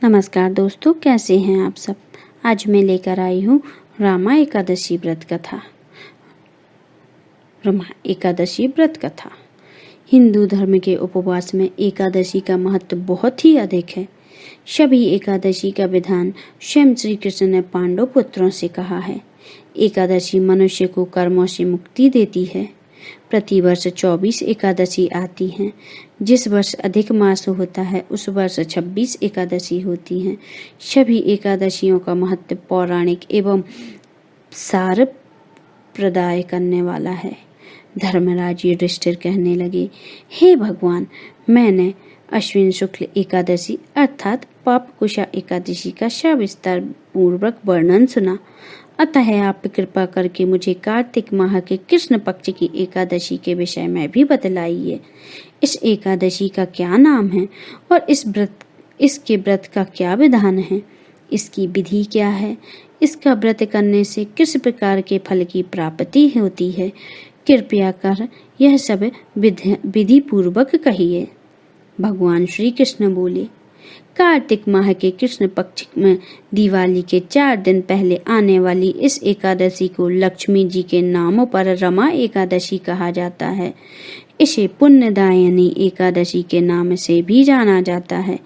नमस्कार दोस्तों, कैसे हैं आप सब। आज मैं लेकर आई हूँ रमा एकादशी व्रत कथा। रमा एकादशी व्रत कथा। हिंदू धर्म के उपवास में एकादशी का महत्व बहुत ही अधिक है। सभी एकादशी का विधान स्वयं श्री कृष्ण ने पांडव पुत्रों से कहा है। एकादशी मनुष्य को कर्मों से मुक्ति देती है। प्रतिवर्ष 24 एकादशी आती हैं। जिस वर्ष अधिक मास होता है उस वर्ष 26 एकादशी होती हैं। सभी एकादशियों का महत्व पौराणिक एवं सार प्रदाय करने वाला है। धर्मराज युधिष्ठिर कहने लगे, हे भगवान, मैंने अश्विन शुक्ल एकादशी अर्थात पापकुशा एकादशी का सविस्तार पूर्वक वर्णन सुना। अतः आप कृपा करके मुझे कार्तिक माह के कृष्ण पक्ष की एकादशी के विषय में भी बतलाइए। इस एकादशी का क्या नाम है और इसके व्रत का क्या विधान है? इसकी विधि क्या है? इसका व्रत करने से किस प्रकार के फल की प्राप्ति होती है? कृपया कर यह सब विधि पूर्वक कहिए। भगवान श्री कृष्ण बोले, कार्तिक माह के कृष्ण पक्ष में दिवाली के 4 दिन पहले आने वाली इस एकादशी को लक्ष्मी जी के नामों पर रमा एकादशी कहा जाता है। इसे पुण्यदायिनी एकादशी के नाम से भी जाना जाता है।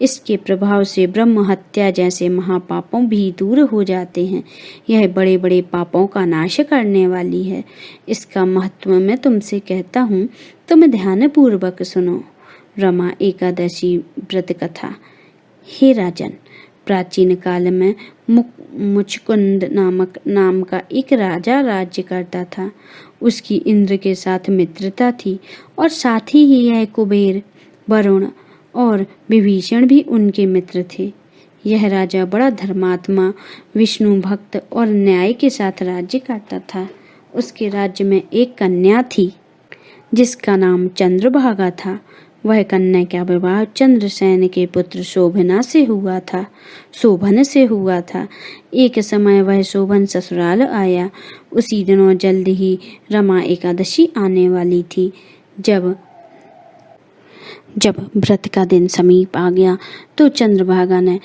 इसके प्रभाव से ब्रह्म हत्या जैसे महापापों भी दूर हो जाते हैं। यह बड़े बड़े पापों का नाश करने वाली है। इसका महत्व मैं तुमसे कहता हूँ, तुम ध्यान पूर्वक सुनो। रमा एकादशी व्रत कथा। हे राजन, प्राचीन काल में मुचकुंद नाम का एक राजा राज्य करता था। उसकी इंद्र के साथ मित्रता थी और साथ ही यह कुबेर, वरुण और विभीषण भी उनके मित्र थे। यह राजा बड़ा धर्मात्मा, विष्णु भक्त और न्याय के साथ राज्य करता था। उसके राज्य में एक कन्या थी जिसका नाम चंद्रभागा था। वह कन्या का विवाह चंद्रसेन के पुत्र शोभन से हुआ था। एक समय वह शोभन ससुराल आया। उसी दिनों जल्द ही रमा एकादशी आने वाली थी। जब व्रत का दिन समीप आ गया तो चंद्रभागा ने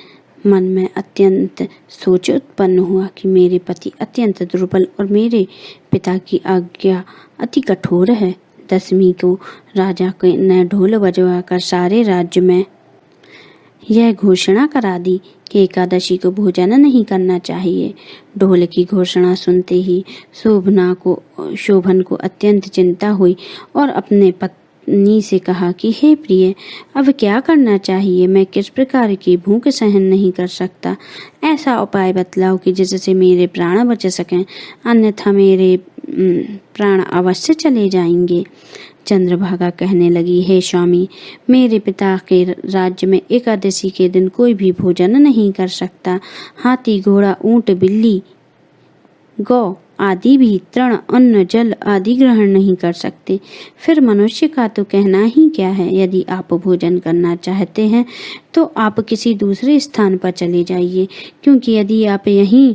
मन में अत्यंत सोच उत्पन्न हुआ कि मेरे पति अत्यंत दुर्बल और मेरे पिता की आज्ञा अति कठोर है। 10वीं को राजा ने ढोल बजवा कर सारे राज्य में यह घोषणा करा दी कि एकादशी को भोजन नहीं करना चाहिए। ढोल की घोषणा सुनते ही शोभन को अत्यंत चिंता हुई और अपने पत्नी से कहा कि हे प्रिय, अब क्या करना चाहिए? मैं किस प्रकार की भूख सहन नहीं कर सकता। ऐसा उपाय बतलाओ कि जिससे मेरे प्राण बच सकें, अन्यथा मेरे प्राण अवश्य चले जाएंगे। चंद्रभागा कहने लगी, हे स्वामी, मेरे पिता के राज्य में एकादशी के दिन कोई भी भोजन नहीं कर सकता। हाथी, घोड़ा, ऊंट, बिल्ली, गौ आदि भी तृण, अन्न, जल आदि ग्रहण नहीं कर सकते। फिर मनुष्य का तो कहना ही क्या है। यदि आप भोजन करना चाहते हैं तो आप किसी दूसरे स्थान पर चले जाइए, क्योंकि यदि आप यहीं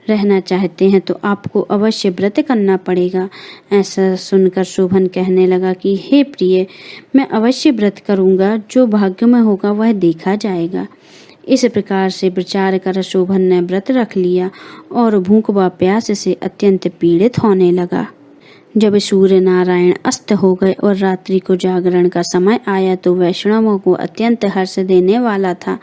रहना चाहते हैं तो आपको अवश्य व्रत करना पड़ेगा। ऐसा सुनकर शोभन कहने लगा कि हे प्रिय, मैं अवश्य व्रत करूंगा। जो भाग्य में होगा वह देखा जाएगा। इस प्रकार से विचार कर शोभन ने व्रत रख लिया और भूख व प्यास से अत्यंत पीड़ित होने लगा। जब सूर्य नारायण अस्त हो गए और रात्रि को जागरण का समय आया तो वैष्णवों को अत्यंत हर्ष देने वाला था,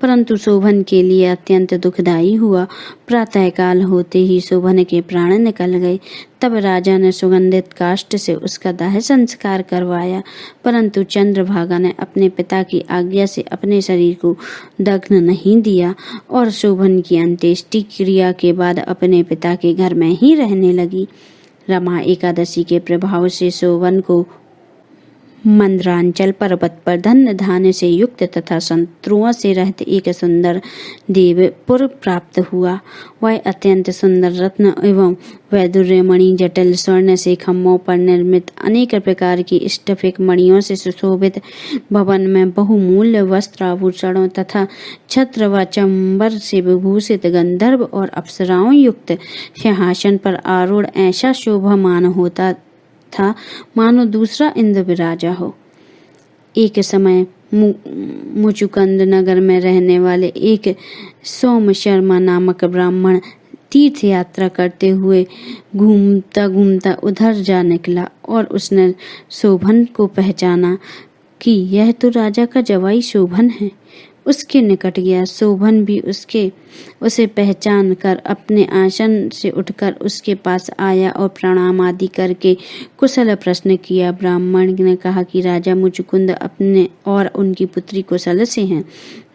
परंतु शोभन के लिए अत्यंत दुखदायी हुआ। प्रातःकाल होते ही शोभन के प्राण निकल गए। तब राजा ने सुगंधित काष्ठ से उसका दाह संस्कार करवाया, परंतु चंद्रभागा ने अपने पिता की आज्ञा से अपने शरीर को दग्न नहीं दिया और शोभन की अंत्येष्टि क्रिया के बाद अपने पिता के घर में ही रहने लगी। रमा एकादशी के प्रभाव से शोभन को मंदरांचल पर्वत पर धन धान्य से युक्त तथा शत्रुओं से रहित एक सुंदर देवपुर प्राप्त हुआ। वह अत्यंत सुंदर रत्न एवं वैदुर्य मणि, जटिल स्वर्ण से खम्भों पर निर्मित अनेक प्रकार की स्फटिक मणियों से सुशोभित भवन में बहुमूल्य वस्त्राभूषणों तथा छत्र व चंबर से विभूषित गंधर्व और अप्सराओं युक्त सिंहासन पर आरूढ़ ऐसा शोभामान होता था मानो दूसरा इंद्र विराजा हो। एक समय मुचुकुंद नगर में रहने वाले एक सोम शर्मा नामक ब्राह्मण तीर्थ यात्रा करते हुए घूमता घूमता उधर जा निकला और उसने शोभन को पहचाना कि यह तो राजा का जवाई शोभन है। उसके निकट गया। शोभन भी उसे पहचान कर अपने आसन से उठकर उसके पास आया और प्रणाम आदि करके कुशल प्रश्न किया। ब्राह्मण ने कहा कि राजा मुचुकुंद अपने और उनकी पुत्री कुशल से हैं।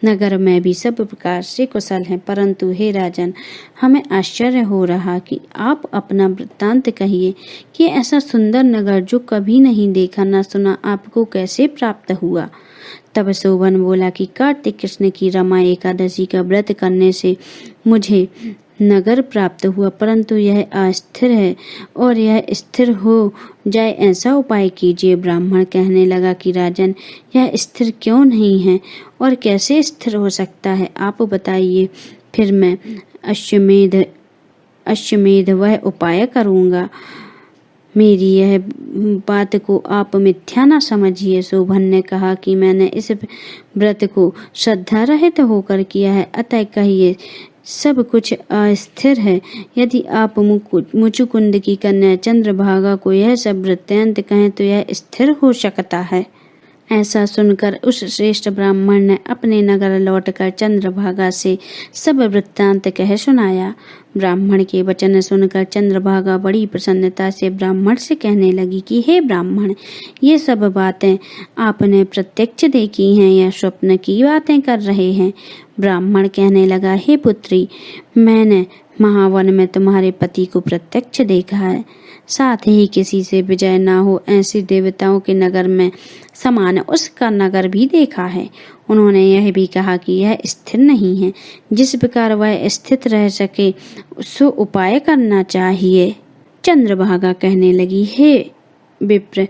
नगर में भी सब प्रकार से कुशल हैं, परंतु हे राजन, हमें आश्चर्य हो रहा कि आप अपना वृत्तांत कहिए कि ऐसा सुंदर नगर जो कभी नहीं देखा न सुना आपको कैसे प्राप्त हुआ। तब शोभन बोला कि कार्तिक कृष्ण की रमा एकादशी का व्रत करने से मुझे नगर प्राप्त हुआ, परंतु यह अस्थिर है और यह स्थिर हो जाए ऐसा उपाय कीजिए। ब्राह्मण कहने लगा कि राजन, यह स्थिर क्यों नहीं है और कैसे स्थिर हो सकता है, आप बताइए, फिर मैं अश्वमेध वह उपाय करूँगा। मेरी यह बात को आप मिथ्या न समझिए। शोभन ने कहा कि मैंने इस व्रत को श्रद्धा रहित होकर किया है, अतः कहिए सब कुछ अस्थिर है। यदि आप मुचुकुंद की कन्या चंद्रभागा को यह सब वृत्तांत कहें तो यह स्थिर हो सकता है। ऐसा सुनकर उस श्रेष्ठ ब्राह्मण ने अपने नगर लौटकर चंद्रभागा से सब वृत्तांत कह सुनाया। ब्राह्मण के वचन सुनकर चंद्रभागा बड़ी प्रसन्नता से ब्राह्मण से कहने लगी कि हे ब्राह्मण, ये सब बातें आपने प्रत्यक्ष देखी हैं या स्वप्न की बातें कर रहे हैं। ब्राह्मण कहने लगा, हे पुत्री, मैंने महावन में तुम्हारे पति को प्रत्यक्ष देखा है, साथ ही किसी से विजय ना हो ऐसे देवताओं के नगर में समान उसका नगर भी देखा है। उन्होंने यह भी कहा कि यह स्थिर नहीं है, जिस प्रकार वह स्थित रह सके सो उपाय करना चाहिए। चंद्रभागा कहने लगी, हे विप्र,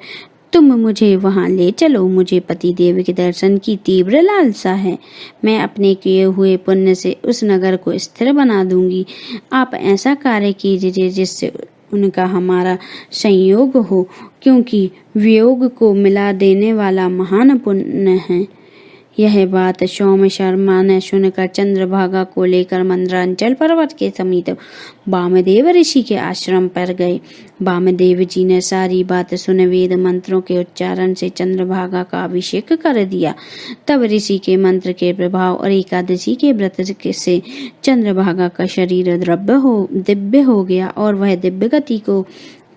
तुम मुझे वहां ले चलो, मुझे पति देव के दर्शन की तीव्र लालसा है। मैं अपने किए हुए पुण्य से उस नगर को स्थिर बना दूंगी। आप ऐसा कार्य कीजिए जिससे उनका हमारा संयोग हो, क्योंकि वियोग को मिला देने वाला महान पुण्य है। यह बात सोम शर्मा ने सुनकर चंद्रभागा को लेकर मंदरांचल पर्वत के समीप वामदेव ऋषि के आश्रम पर गए। वामदेव जी ने सारी बात सुन वेद मंत्रों के उच्चारण से चंद्रभागा का अभिषेक कर दिया। तब ऋषि के मंत्र के प्रभाव और एकादशी के व्रत से चंद्रभागा का शरीर दिव्य हो गया और वह दिव्य गति को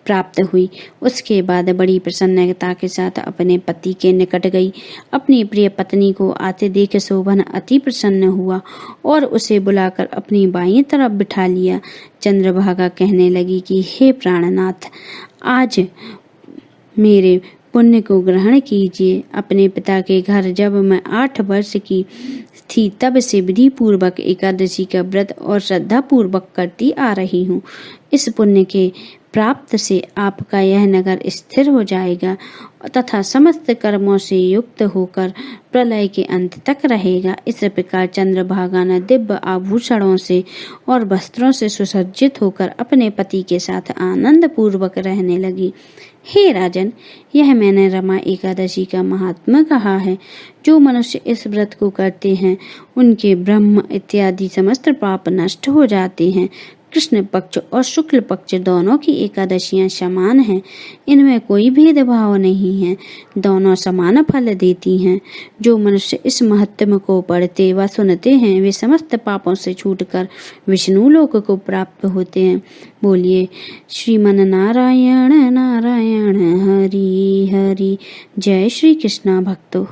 प्राप्त हुई। उसके बाद बड़ी प्रसन्नता के साथ अपने पति के निकट गई। अपनी प्रिय पत्नी को आते देख शोभन अति प्रसन्न हुआ और उसे बुलाकर अपनी बाईं तरफ बिठा लिया। चंद्रभागा कहने लगी कि हे प्राणनाथ, आज मेरे पुण्य को ग्रहण कीजिए। अपने पिता के घर जब मैं 8 वर्ष की थी तब से विधि पूर्वक एकादशी का व्रत और श्रद्धा पूर्वक करती आ रही हूँ। इस पुण्य के प्राप्त से आपका यह नगर स्थिर हो जाएगा तथा समस्त कर्मों से युक्त होकर प्रलय के अंत तक रहेगा। इस प्रकार चंद्रभागा ने दिव्य आभूषणों से और वस्त्रों से सुसज्जित होकर अपने पति के साथ आनंद पूर्वक रहने लगी। हे राजन, यह मैंने रमा एकादशी का महात्मा कहा है। जो मनुष्य इस व्रत को करते हैं उनके ब्रह्म इत्यादि समस्त पाप नष्ट हो जाते हैं। कृष्ण पक्ष और शुक्ल पक्ष दोनों की एकादशियां समान हैं, इनमें कोई भेदभाव नहीं है, दोनों समान फल देती हैं। जो मनुष्य इस महत्व को पढ़ते व सुनते हैं वे समस्त पापों से छूटकर विष्णु लोक को प्राप्त होते हैं। बोलिए श्रीमन नारायण नारायण हरि हरि। जय श्री कृष्ण भक्तों।